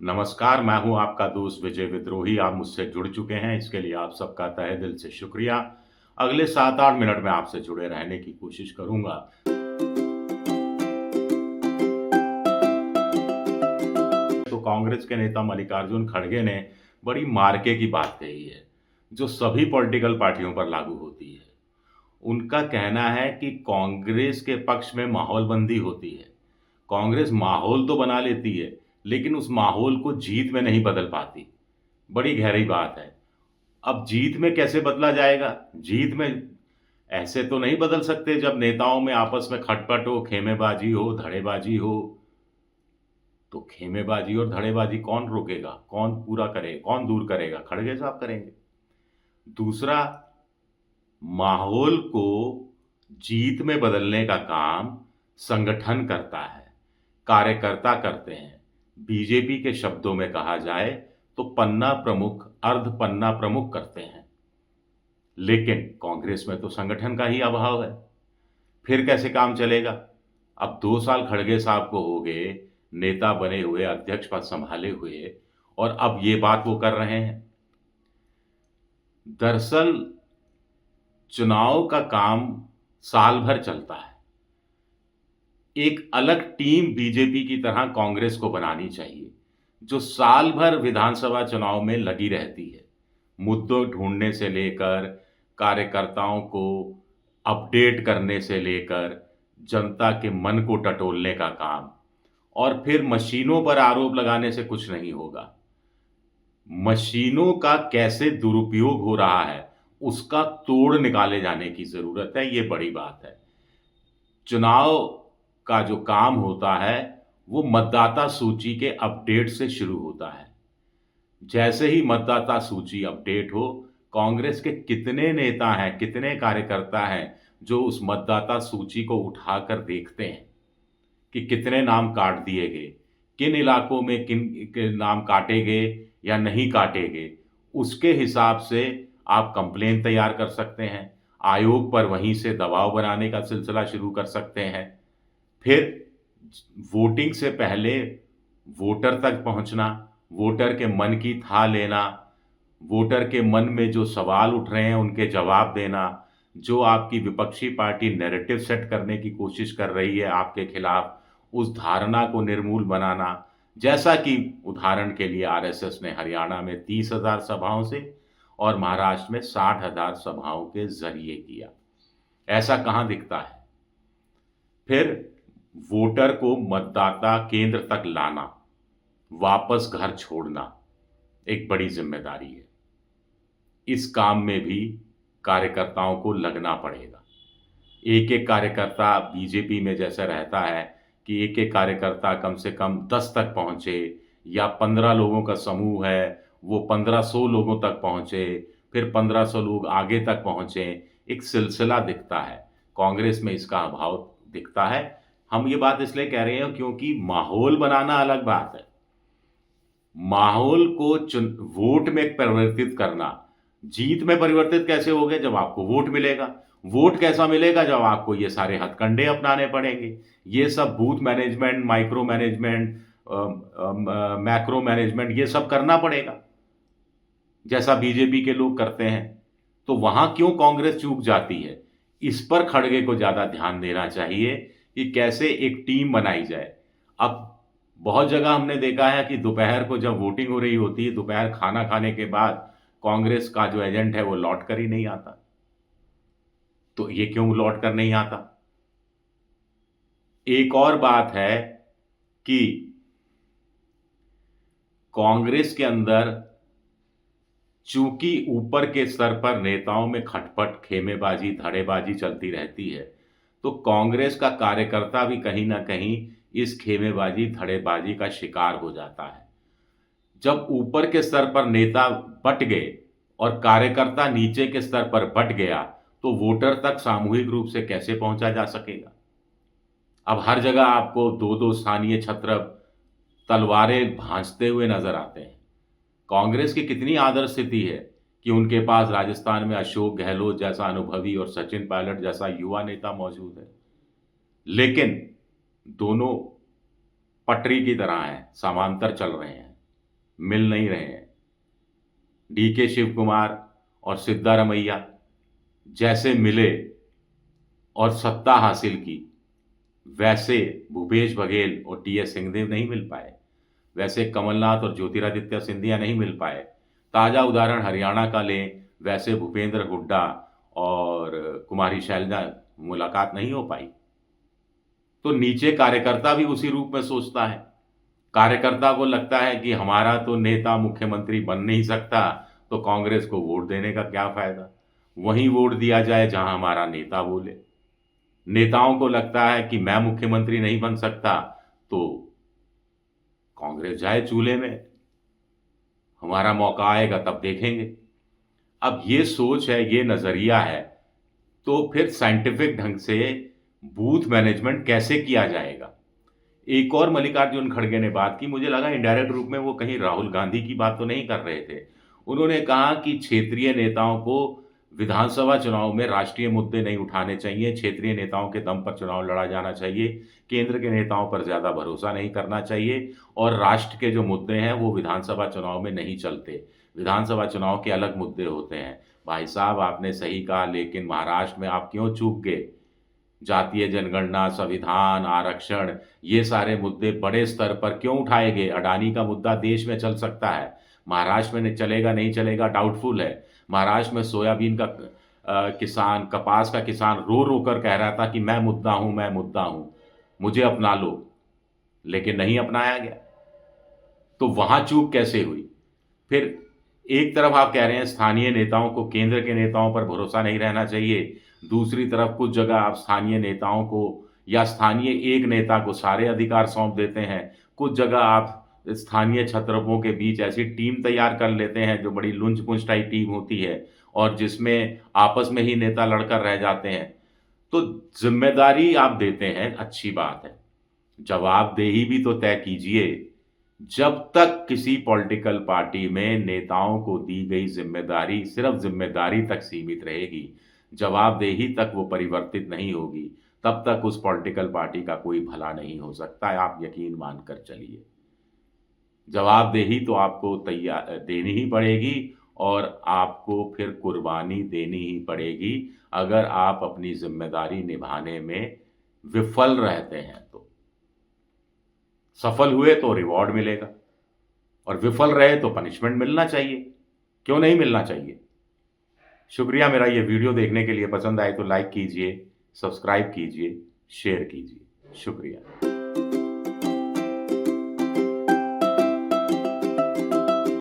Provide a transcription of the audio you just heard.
नमस्कार, मैं हूँ आपका दोस्त विजय विद्रोही। आप मुझसे जुड़ चुके हैं, इसके लिए आप सबका तहे दिल से शुक्रिया। अगले 7-8 मिनट में आपसे जुड़े रहने की कोशिश करूँगा। तो कांग्रेस के नेता मल्लिकार्जुन खड़गे ने बड़ी मार्के की बात कही है, जो सभी पॉलिटिकल पार्टियों पर लागू होती है। उनका कहना है कि कांग्रेस के पक्ष में माहौलबंदी होती है। कांग्रेस माहौल तो बना लेती है, लेकिन उस माहौल को जीत में नहीं बदल पाती। बड़ी गहरी बात है। अब जीत में कैसे बदला जाएगा? जीत में ऐसे तो नहीं बदल सकते जब नेताओं में आपस में खटपट हो, खेमेबाजी हो, धड़ेबाजी हो। तो खेमेबाजी और धड़ेबाजी कौन रोकेगा? कौन पूरा करे? कौन दूर करेगा? खड़गे साहब करेंगे। दूसरा, माहौल को जीत में बदलने का काम संगठन करता है, कार्यकर्ता करते हैं। बीजेपी के शब्दों में कहा जाए तो पन्ना प्रमुख, अर्ध पन्ना प्रमुख करते हैं। लेकिन कांग्रेस में तो संगठन का ही अभाव है। फिर कैसे काम चलेगा? अब 2 साल खड़गे साहब को हो गए, नेता बने हुए, अध्यक्ष पद संभाले हुए, और अब ये बात वो कर रहे हैं। दरअसल चुनाव का काम साल भर चलता है। एक अलग टीम बीजेपी की तरह कांग्रेस को बनानी चाहिए, जो साल भर विधानसभा चुनाव में लगी रहती है। मुद्दों ढूंढने से लेकर, कार्यकर्ताओं को अपडेट करने से लेकर, जनता के मन को टटोलने का काम। और फिर मशीनों पर आरोप लगाने से कुछ नहीं होगा। मशीनों का कैसे दुरुपयोग हो रहा है, उसका तोड़ निकाले जाने की ज़रूरत है, ये बड़ी बात है। चुनाव का जो काम होता है, वो मतदाता सूची के अपडेट से शुरू होता है। जैसे ही मतदाता सूची अपडेट हो, कांग्रेस के कितने नेता हैं, कितने कार्यकर्ता हैं, जो उस मतदाता सूची को उठाकर देखते हैं कि कितने नाम काट दिए गए, किन इलाकों में किन के नाम काटे गए या नहीं काटे गए। उसके हिसाब से आप कंप्लेंट तैयार कर सकते हैं, आयोग पर वहीं से दबाव बनाने का सिलसिला शुरू कर सकते हैं। फिर वोटिंग से पहले वोटर तक पहुंचना, वोटर के मन की थाह लेना, वोटर के मन में जो सवाल उठ रहे हैं उनके जवाब देना, जो आपकी विपक्षी पार्टी नैरेटिव सेट करने की कोशिश कर रही है आपके खिलाफ, उस धारणा को निर्मूल बनाना। जैसा कि उदाहरण के लिए आरएसएस ने हरियाणा में 30,000 सभाओं से और महाराष्ट्र में 60,000 सभाओं के ज़रिए किया। ऐसा कहाँ दिखता है? फिर वोटर को मतदाता केंद्र तक लाना, वापस घर छोड़ना एक बड़ी ज़िम्मेदारी है। इस काम में भी कार्यकर्ताओं को लगना पड़ेगा। एक-एक कार्यकर्ता बीजेपी में जैसा रहता है कि एक-एक कार्यकर्ता कम से कम 10 तक पहुँचे, या 15 लोगों का समूह है, वो 1500 लोगों तक पहुँचे, फिर 1500 लोग आगे तक पहुँचे, एक सिलसिला दिखता है। कांग्रेस में इसका अभाव दिखता है। हम ये बात इसलिए कह रहे हैं क्योंकि माहौल बनाना अलग बात है। माहौल को वोट में परिवर्तित करना, जीत में परिवर्तित कैसे होगे? जब आपको वोट मिलेगा। वोट कैसा मिलेगा? जब आपको ये सारे हथकंडे अपनाने पड़ेंगे। ये सब booth management, micro management, macro management, ये सब करना पड़ेगा, जैसा बीजेपी के लोग करते हैं। तो वहां क्यों कांग्रेस चूक जाती है? इस पर खड़गे को ज़्यादा ध्यान देना चाहिए कि कैसे एक टीम बनाई जाए। अब बहुत जगह हमने देखा है कि दोपहर को जब वोटिंग हो रही होती है, दोपहर खाना खाने के बाद कांग्रेस का जो एजेंट है वो लौट कर ही नहीं आता। तो ये क्यों लौट कर नहीं आता? एक और बात है कि कांग्रेस के अंदर चूंकि ऊपर के स्तर पर नेताओं में खटपट, खेमेबाजी, धड़ेबाजी चलती रहती है, तो कांग्रेस का कार्यकर्ता भी कहीं ना कहीं इस खेमेबाजी, धड़ेबाजी का शिकार हो जाता है। जब ऊपर के स्तर पर नेता बँट गए और कार्यकर्ता नीचे के स्तर पर बँट गया, तो वोटर तक सामूहिक रूप से कैसे पहुंचा जा सकेगा? अब हर जगह आपको 2-2 स्थानीय छत्र तलवारें भांजते हुए नजर आते हैं। कांग्रेस की कितनी आदर्श स्थिति है कि उनके पास राजस्थान में अशोक गहलोत जैसा अनुभवी और सचिन पायलट जैसा युवा नेता मौजूद है। लेकिन दोनों पटरी की तरह हैं, समांतर चल रहे हैं। मिल नहीं रहे हैं। डीके शिव कुमार और सिद्धारमैया जैसे मिले और सत्ता हासिल की, वैसे भूपेश बघेल और टीएस सिंहदेव नहीं मिल पाए, वैसे कमलनाथ और ज्योतिरादित्य सिंधिया नहीं मिल पाए। ताज़ा उदाहरण हरियाणा का लें, वैसे भूपेंद्र हुड्डा और कुमारी शैलजा मुलाकात नहीं हो पाई। तो नीचे कार्यकर्ता भी उसी रूप में सोचता है। कार्यकर्ता को लगता है कि हमारा तो नेता मुख्यमंत्री बन नहीं सकता, तो कांग्रेस को वोट देने का क्या फायदा, वहीं वोट दिया जाए जहां हमारा नेता बोले। नेताओं को लगता है कि मैं मुख्यमंत्री नहीं बन सकता, तो कांग्रेस जाए चूल्हे में, हमारा मौका आएगा तब देखेंगे। अब ये सोच है, ये नजरिया है, तो फिर साइंटिफिक ढंग से बूथ मैनेजमेंट कैसे किया जाएगा। एक और मल्लिकार्जुन खड़गे ने बात की, मुझे लगा इनडायरेक्ट रूप में वो कहीं राहुल गांधी की बात तो नहीं कर रहे थे। उन्होंने कहा कि क्षेत्रीय नेताओं को विधानसभा चुनाव में राष्ट्रीय मुद्दे नहीं उठाने चाहिए, क्षेत्रीय नेताओं के दम पर चुनाव लड़ा जाना चाहिए, केंद्र के नेताओं पर ज़्यादा भरोसा नहीं करना चाहिए, और राष्ट्र के जो मुद्दे हैं वो विधानसभा चुनाव में नहीं चलते। विधानसभा चुनाव के अलग मुद्दे होते हैं। भाई साहब, आपने सही कहा, लेकिन महाराष्ट्र में आप क्यों चूक गए? जातीय जनगणना, संविधान, आरक्षण, ये सारे मुद्दे बड़े स्तर पर क्यों उठाए गए? अडानी का मुद्दा देश में चल सकता है, महाराष्ट्र में चलेगा नहीं चलेगा डाउटफुल है। महाराष्ट्र में सोयाबीन का किसान, कपास का किसान रो रो कर कह रहा था कि मैं मुद्दा हूं, मैं मुद्दा हूं, मुझे अपना लो, लेकिन नहीं अपनाया गया। तो वहां चूक कैसे हुई? फिर एक तरफ आप कह रहे हैं स्थानीय नेताओं को, केंद्र के नेताओं पर भरोसा नहीं रहना चाहिए, दूसरी तरफ कुछ जगह आप स्थानीय नेताओं को या स्थानीय एक नेता को सारे अधिकार सौंप देते हैं, कुछ जगह आप स्थानीय छत्रपों के बीच ऐसी टीम तैयार कर लेते हैं जो बड़ी लुंच-पुंच टाइप टीम होती है और जिसमें आपस में ही नेता लड़कर रह जाते हैं। तो ज़िम्मेदारी आप देते हैं, अच्छी बात है, जवाबदेही भी तो तय कीजिए। जब तक किसी पॉलिटिकल पार्टी में नेताओं को दी गई ज़िम्मेदारी सिर्फ़ ज़िम्मेदारी तक सीमित रहेगी, जवाबदेही तक वो परिवर्तित नहीं होगी, तब तक उस पॉलिटिकल पार्टी का कोई भला नहीं हो सकता है, आप यकीन मानकर चलिए। जवाबदेही तो आपको तैयार देनी ही पड़ेगी और आपको फिर कुर्बानी देनी ही पड़ेगी, अगर आप अपनी ज़िम्मेदारी निभाने में विफल रहते हैं तो। सफल हुए तो रिवॉर्ड मिलेगा और विफल रहे तो पनिशमेंट मिलना चाहिए। क्यों नहीं मिलना चाहिए? शुक्रिया मेरा ये वीडियो देखने के लिए। पसंद आए तो लाइक कीजिए, सब्सक्राइब कीजिए, शेयर कीजिए। शुक्रिया।